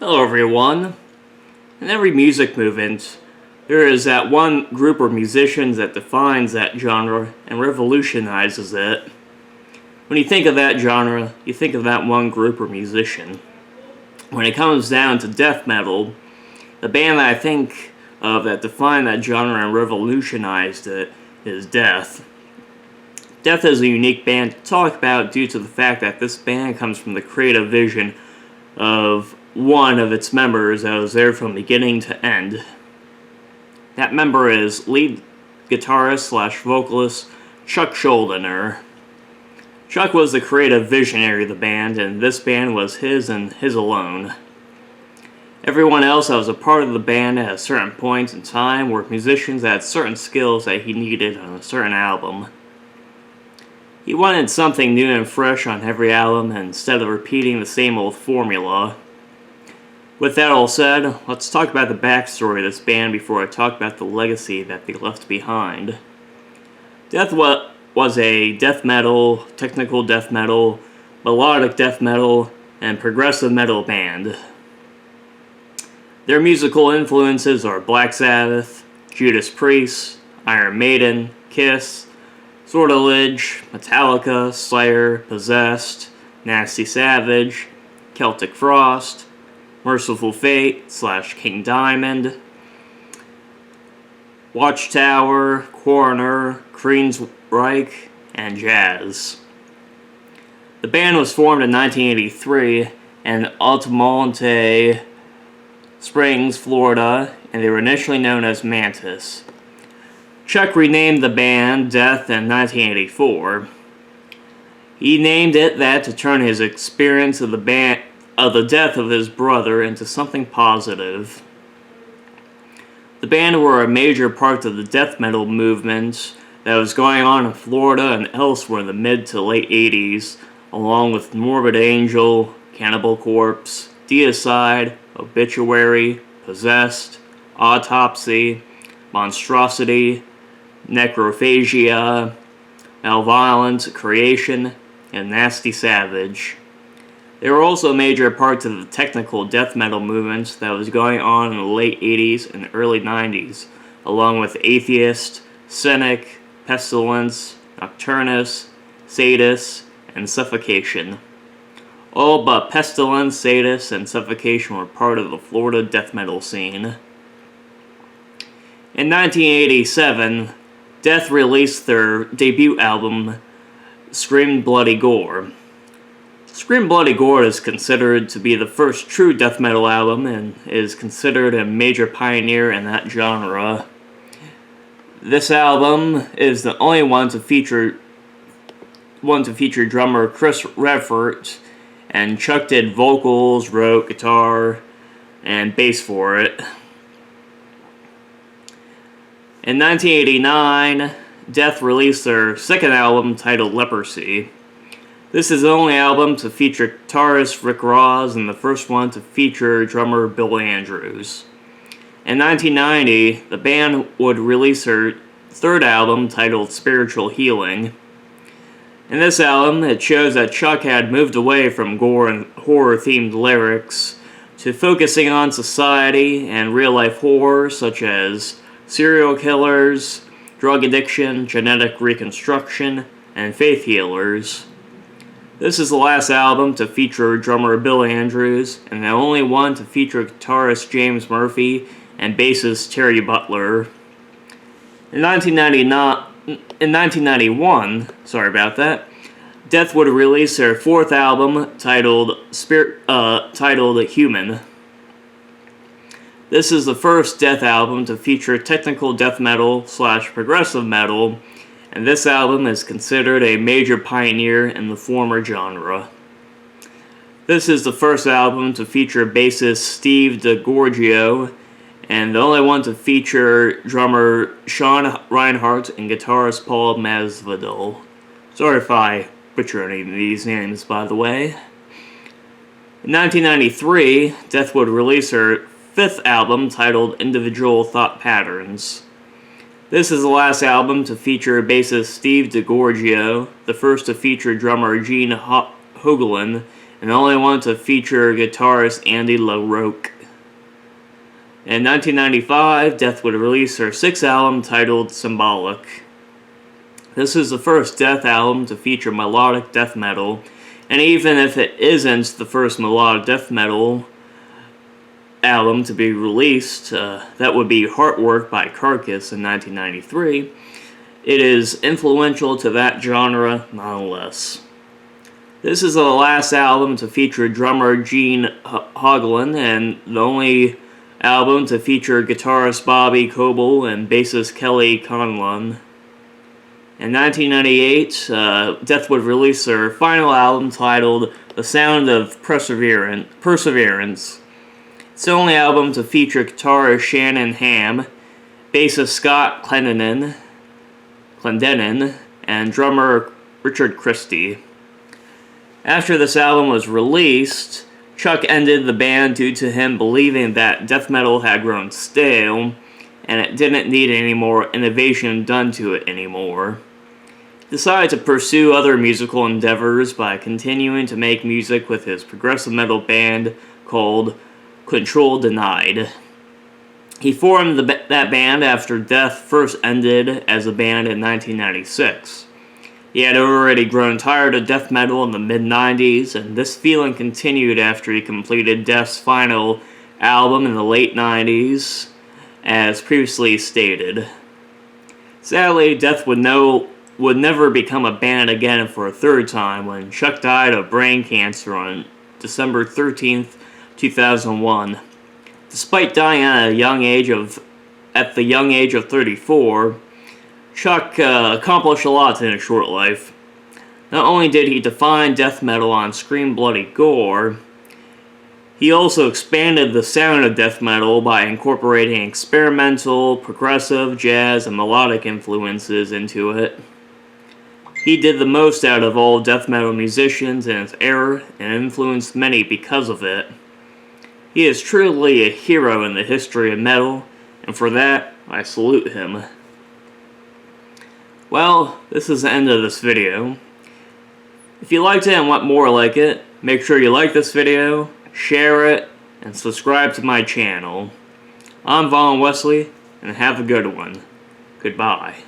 Hello everyone. In every music movement, there is that one group of musicians that defines that genre and revolutionizes it. When you think of that genre, you think of that one group or musician. When it comes down to death metal, the band that I think of that defined that genre and revolutionized it is Death. Death is a unique band to talk about due to the fact that this band comes from the creative vision of one of its members that was there from beginning to end. That member is lead guitarist / vocalist Chuck Schuldener. Chuck was the creative visionary of the band, and this band was his and his alone. Everyone else that was a part of the band at a certain point in time were musicians that had certain skills that he needed on a certain album. He wanted something new and fresh on every album instead of repeating the same old formula. With that all said, let's talk about the backstory of this band before I talk about the legacy that they left behind. Death was a death metal, technical death metal, melodic death metal, and progressive metal band. Their musical influences are Black Sabbath, Judas Priest, Iron Maiden, Kiss, Sortilege, Metallica, Slayer, Possessed, Nasty Savage, Celtic Frost, Merciful Fate / King Diamond, Watchtower, Coroner, Queensryche, and Jazz. The band was formed in 1983 in Altamonte Springs, Florida, and they were initially known as Mantis. Chuck renamed the band Death in 1984. He named it that to turn his experience of the death of his brother into something positive. The band were a major part of the death metal movement that was going on in Florida and elsewhere in the mid to late 80s, along with Morbid Angel, Cannibal Corpse, Deicide, Obituary, Possessed, Autopsy, Monstrosity, Necrophagia, Malevolent, Creation, and Nasty Savage. They were also major parts of the technical death metal movement that was going on in the late 80s and early 90s, along with Atheist, Cynic, Pestilence, Nocturnus, Sadist, and Suffocation. All but Pestilence, Sadist, and Suffocation were part of the Florida death metal scene. In 1987, Death released their debut album, Scream Bloody Gore. Scream Bloody Gore is considered to be the first true death metal album and is considered a major pioneer in that genre. This album is the only one to feature drummer Chris Redford, and Chuck did vocals, wrote guitar, and bass for it. In 1989, Death released their second album titled Leprosy. This is the only album to feature guitarist Rick Ross and the first one to feature drummer Bill Andrews. In 1990, the band would release their third album titled Spiritual Healing. In this album, it shows that Chuck had moved away from gore and horror-themed lyrics to focusing on society and real-life horror such as serial killers, drug addiction, genetic reconstruction, and faith healers. This is the last album to feature drummer Bill Andrews, and the only one to feature guitarist James Murphy and bassist Terry Butler. In 1991, Death would release their fourth album titled Human. This is the first Death album to feature technical death metal / progressive metal, and this album is considered a major pioneer in the former genre. This is the first album to feature bassist Steve DiGiorgio, and the only one to feature drummer Sean Reinhart and guitarist Paul Masvidal. Sorry if I butcher any of these names, by the way. In 1993, Death would release their fifth album titled Individual Thought Patterns. This is the last album to feature bassist Steve DiGiorgio, the first to feature drummer Gene Hoglan, and the only one to feature guitarist Andy LaRocque. In 1995, Death would release their sixth album titled Symbolic. This is the first Death album to feature melodic death metal, and even if it isn't the first melodic death metal album to be released, that would be Heartwork by Carcass in 1993, it is influential to that genre nonetheless. This is the last album to feature drummer Gene Hoglan, and the only album to feature guitarist Bobby Coble and bassist Kelly Conlon. In 1998, Death would release their final album titled The Sound of Perseverance. It's the only album to feature guitarist Shannon Hamm, bassist Scott Clendenin, and drummer Richard Christie. After this album was released, Chuck ended the band due to him believing that death metal had grown stale, and it didn't need any more innovation done to it anymore. He decided to pursue other musical endeavors by continuing to make music with his progressive metal band called Control Denied. He formed that band after Death first ended as a band in 1996. He had already grown tired of death metal in the mid-90s, and this feeling continued after he completed Death's final album in the late 90s, as previously stated. Sadly, Death would never become a band again for a third time when Chuck died of brain cancer on December 13th, 2001. Despite dying at the young age of 34, Chuck accomplished a lot in a short life. Not only did he define death metal on Scream Bloody Gore, he also expanded the sound of death metal by incorporating experimental, progressive, jazz, and melodic influences into it. He did the most out of all death metal musicians in his era and influenced many because of it. He is truly a hero in the history of metal, and for that, I salute him. Well, this is the end of this video. If you liked it and want more like it, make sure you like this video, share it, and subscribe to my channel. I'm Vaughn Wesley, and have a good one. Goodbye.